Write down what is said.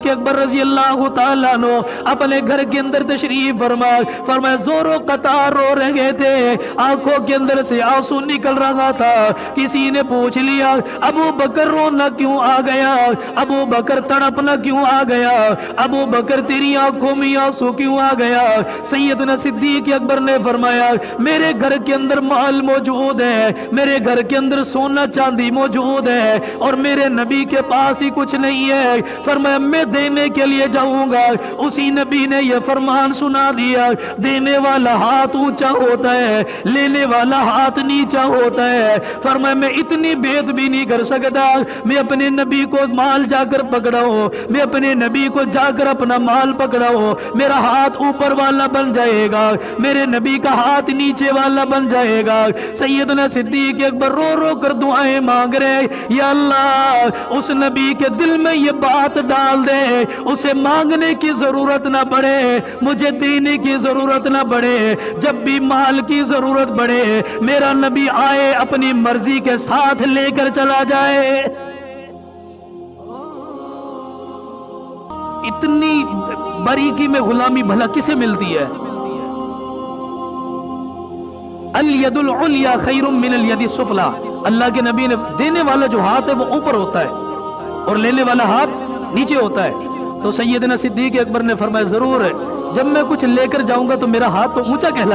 صدیق اکبر رضی اللہ تعالیٰ عنہ اپنے گھر کے اندر تشریف فرمائے زور و قطار رو رہے تھے، آنکھوں کے اندر سے آنسو نکل رہا تھا۔ کسی نے پوچھ لیا ابو بکر رونا کیوں آ گیا، ابو بکر تڑپنا کیوں آ گیا، ابو بکر تیری آنکھوں میں آنسو کیوں آ گیا؟ سیدنا صدیق اکبر نے فرمایا میرے گھر کے اندر مال موجود ہے، میرے گھر کے اندر سونا چاندی موجود ہے، اور میرے نبی کے پاس ہی کچھ نہیں ہے۔ فرمایا میں دینے کے لیے جاؤں گا۔ اسی نبی نے یہ فرمان سنا دیا، دینے والا ہاتھ اونچا ہوتا ہے، لینے والا ہاتھ نیچا ہوتا ہے۔ فرمایا میں اتنی بید بھی نہیں کر سکتا، میں اپنے نبی کو مال جا کر پکڑاؤں، میں اپنے نبی کو جا کر اپنا مال پکڑاؤں، میرا ہاتھ اوپر والا بن جائے گا، میرے نبی کا ہاتھ نیچے والا بن جائے گا۔ سیدنا صدیق اکبر رو رو کر دعائیں مانگ رہے، یا اللہ اس نبی کے دل میں یہ بات ڈال دے، اسے مانگنے کی ضرورت نہ پڑے، مجھے دینے کی ضرورت نہ پڑے، جب بھی مال کی ضرورت پڑے میرا نبی آئے اپنی مرضی کے ساتھ لے کر چلا جائے۔ اتنی باریکی میں غلامی بھلا کسے ملتی ہے؟ الید العلیٰ خیر من الید السفلیٰ، اللہ کے نبی نے دینے والا جو ہاتھ ہے وہ اوپر ہوتا ہے اور لینے والا ہاتھ نیچے ہوتا ہے۔ تو سیدنا صدیق اکبر نے فرمایا ضرور ہے، جب میں کچھ لے کر جاؤں گا تو میرا ہاتھ تو اونچا کہلائے